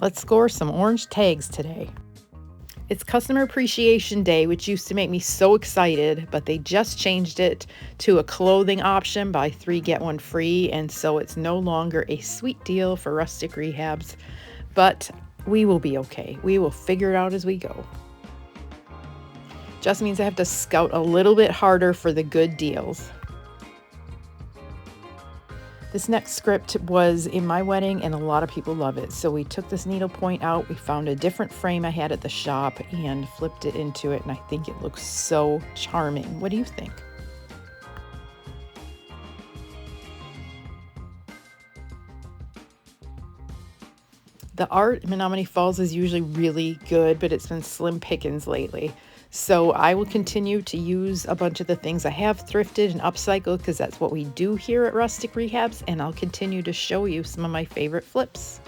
Let's score some orange tags today. It's Customer Appreciation Day, which used to make me so excited, but they just changed it to a clothing option, buy 3 get 1 free, and so it's no longer a sweet deal for rustic rehabs, but we will be okay. We will figure it out as we go. Just means I have to scout a little bit harder for the good deals. This next script was in my wedding and a lot of people love it. So we took this needlepoint out, we found a different frame I had at the shop and flipped it into it, and I think it looks so charming. What do you think? The art in Menomonee Falls is usually really good, but it's been slim pickings lately. So I will continue to use a bunch of the things I have thrifted and upcycled because that's what we do here at Rustic Rehabs, and I'll continue to show you some of my favorite flips.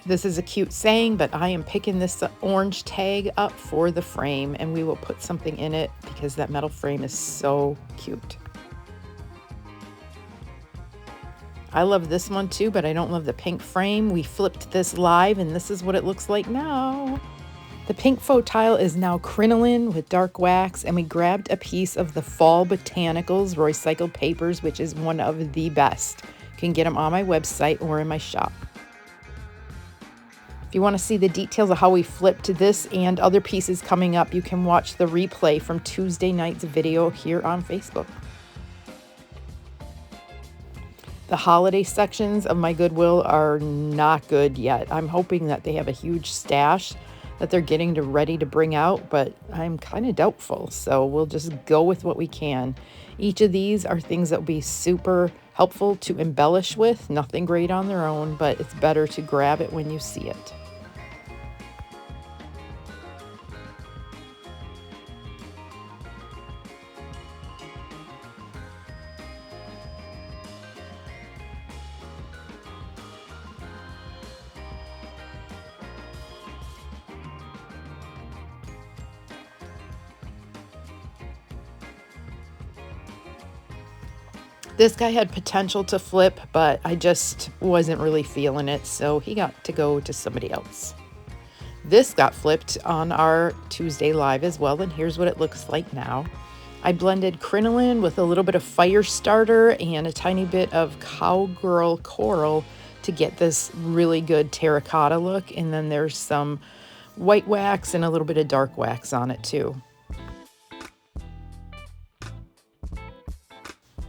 This is a cute saying, but I am picking this orange tag up for the frame, and we will put something in it because that metal frame is so cute. I love this one too, but I don't love the pink frame. We flipped this live, and this is what it looks like now. The pink faux tile is now crinoline with dark wax, and we grabbed a piece of the Fall Botanicals recycled papers, which is one of the best. You can get them on my website or in my shop. If you want to see the details of how we flipped this and other pieces coming up, you can watch the replay from Tuesday night's video here on Facebook. The holiday sections of my Goodwill are not good yet. I'm hoping that they have a huge stash that they're getting ready to bring out, but I'm kind of doubtful. So we'll just go with what we can. Each of these are things that will be super helpful to embellish with. Nothing great on their own, but it's better to grab it when you see it. This guy had potential to flip, but I just wasn't really feeling it, so he got to go to somebody else. This got flipped on our Tuesday live as well, and here's what it looks like now. I blended crinoline with a little bit of fire starter and a tiny bit of cowgirl coral to get this really good terracotta look, and then there's some white wax and a little bit of dark wax on it too.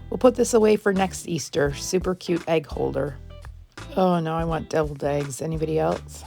We'll put this away for next Easter. Super cute egg holder. Oh, now I want deviled eggs. Anybody else?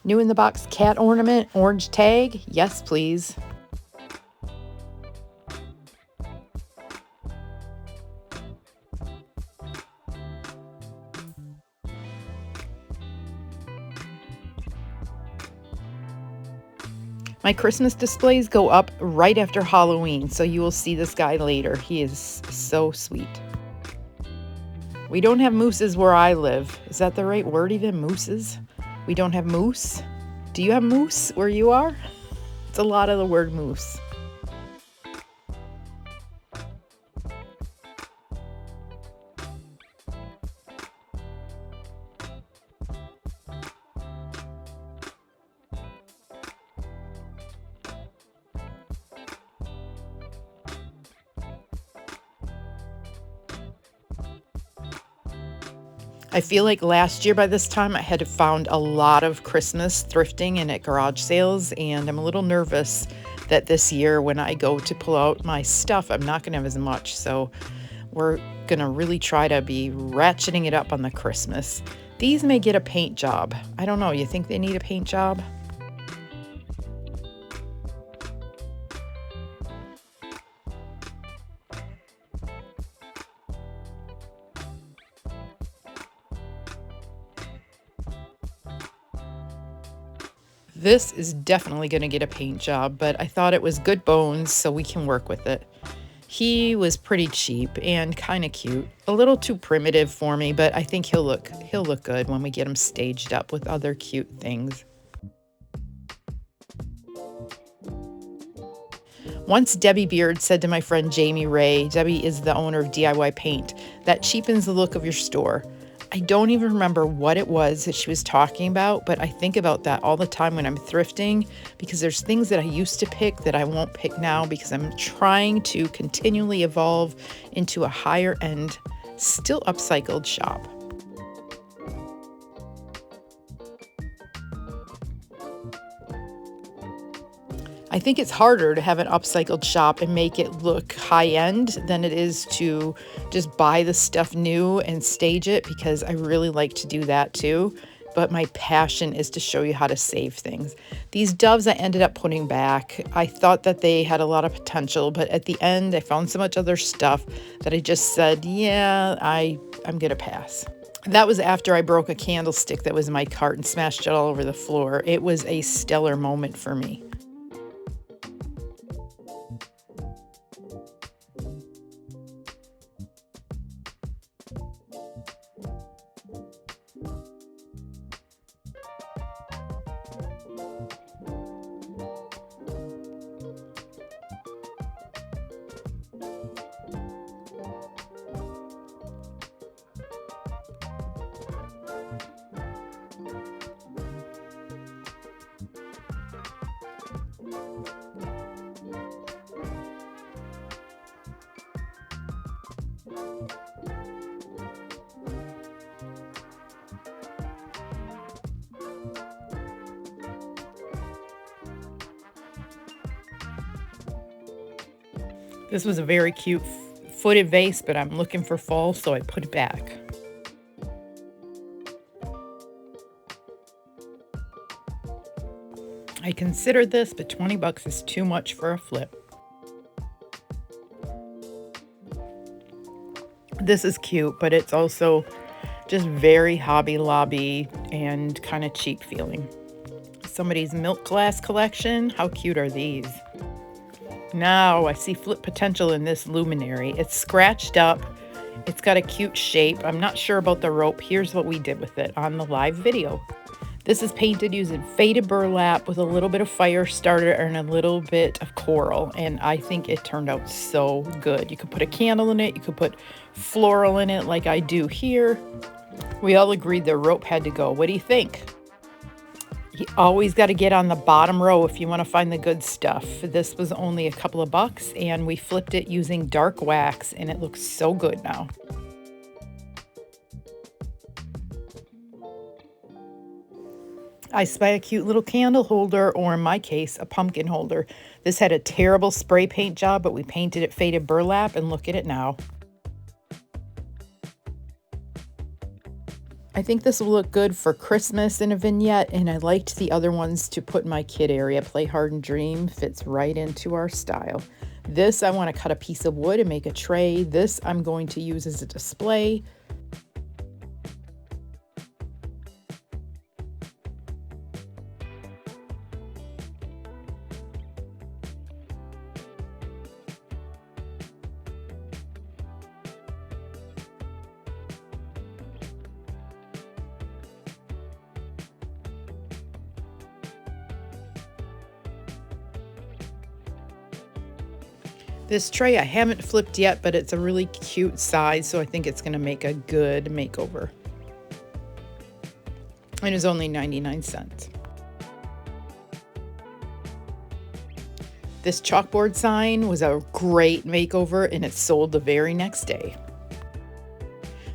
New in the box cat ornament, orange tag. Yes, please. My Christmas displays go up right after Halloween, so you will see this guy later. He is so sweet. We don't have mooses where I live. Is that the right word even, mooses? We don't have moose? Do you have moose where you are? It's a lot of the word moose. I feel like last year by this time I had found a lot of Christmas thrifting and at garage sales, and I'm a little nervous that this year when I go to pull out my stuff, I'm not going to have as much. So we're going to really try to be ratcheting it up on the Christmas. These may get a paint job. I don't know. You think they need a paint job? This is definitely going to get a paint job, but I thought it was good bones, so we can work with it. He was pretty cheap and kind of cute. A little too primitive for me, but I think he'll look good when we get him staged up with other cute things. Once Debbie Beard said to my friend Jamie Ray, Debbie is the owner of DIY Paint, that cheapens the look of your store. I don't even remember what it was that she was talking about, but I think about that all the time when I'm thrifting, because there's things that I used to pick that I won't pick now because I'm trying to continually evolve into a higher end, still upcycled shop. I think it's harder to have an upcycled shop and make it look high-end than it is to just buy the stuff new and stage it, because I really like to do that too. But my passion is to show you how to save things. These doves I ended up putting back. I thought that they had a lot of potential, but at the end I found so much other stuff that I just said, yeah, I'm gonna pass. That was after I broke a candlestick that was in my cart and smashed it all over the floor. It was a stellar moment for me. This was a very cute footed vase, but I'm looking for fall, so I put it back. I considered this, but 20 bucks is too much for a flip. This is cute, but it's also just very Hobby Lobby and kind of cheap feeling. Somebody's milk glass collection. How cute are these? Now I see flip potential in this luminary. It's scratched up. It's got a cute shape. I'm not sure about the rope. Here's what we did with it on the live video. This is painted using faded burlap with a little bit of fire starter and a little bit of coral, and I think it turned out so good. You could put a candle in it. You could put floral in it like I do here. We all agreed the rope had to go. What do you think? You always got to get on the bottom row if you want to find the good stuff. This was only a couple of bucks, and we flipped it using dark wax, and it looks so good now. I spy a cute little candle holder, or in my case, a pumpkin holder. This had a terrible spray paint job, but we painted it faded burlap, and look at it now. I think this will look good for Christmas in a vignette, and I liked the other ones to put in my kid area. Play Hard and Dream fits right into our style. This, I want to cut a piece of wood and make a tray. This I'm going to use as a display. This tray I haven't flipped yet, but it's a really cute size, so I think it's going to make a good makeover. And it's only 99 cents. This chalkboard sign was a great makeover, and it sold the very next day.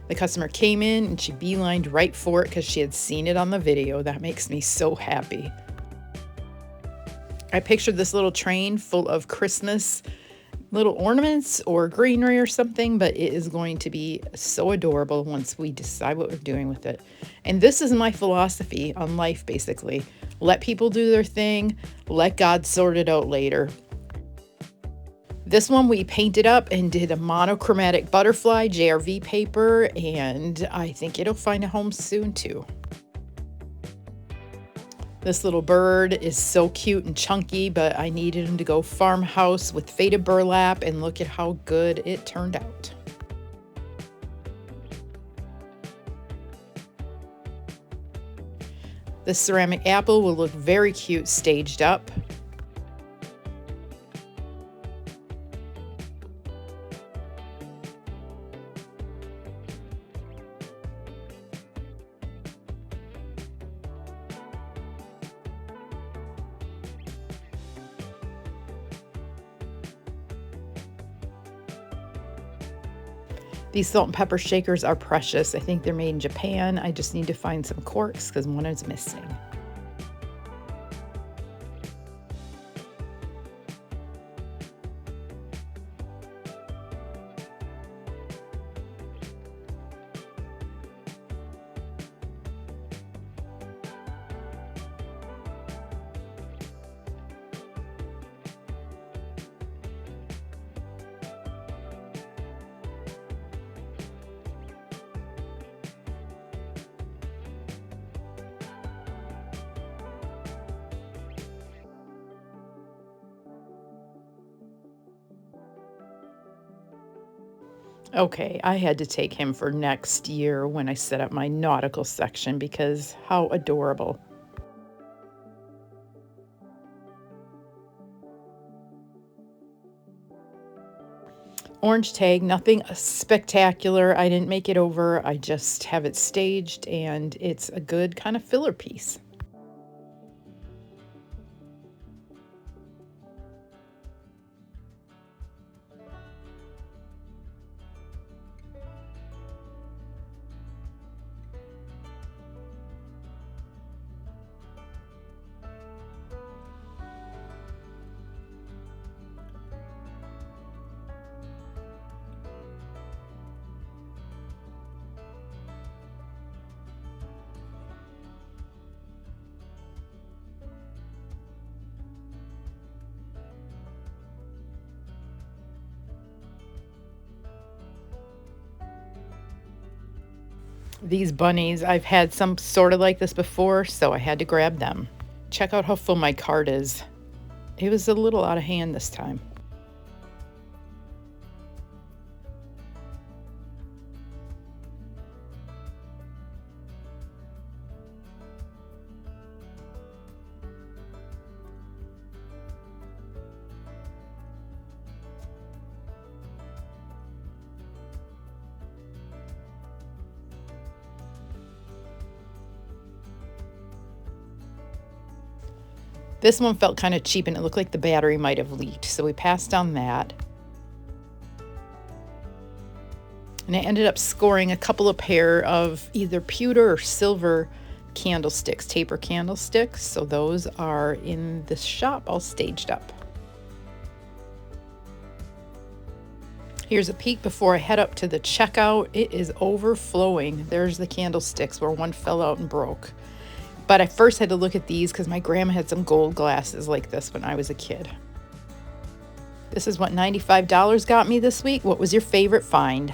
The customer came in and she beelined right for it because she had seen it on the video. That makes me so happy. I pictured this little train full of Christmas little ornaments or greenery or something, but it is going to be so adorable once we decide what we're doing with it. And this is my philosophy on life, basically. Let people do their thing, let God sort it out later. This one we painted up and did a monochromatic butterfly JRV paper, and I think it'll find a home soon too. This little bird is so cute and chunky, but I needed him to go farmhouse with faded burlap, and look at how good it turned out. The ceramic apple will look very cute staged up. These salt and pepper shakers are precious. I think they're made in Japan. I just need to find some corks because one is missing. Okay, I had to take him for next year when I set up my nautical section because how adorable. Orange tag, nothing spectacular. I didn't make it over. I just have it staged, and it's a good kind of filler piece. These bunnies, I've had some sort of like this before, so I had to grab them. Check out how full my cart is. It was a little out of hand this time. This one felt kind of cheap and it looked like the battery might have leaked, so we passed on that. And I ended up scoring a couple of pair of either pewter or silver candlesticks, taper candlesticks. So those are in the shop all staged up. Here's a peek before I head up to the checkout. It is overflowing. There's the candlesticks where one fell out and broke. But I first had to look at these because my grandma had some gold glasses like this when I was a kid. This is what $95 got me this week. What was your favorite find?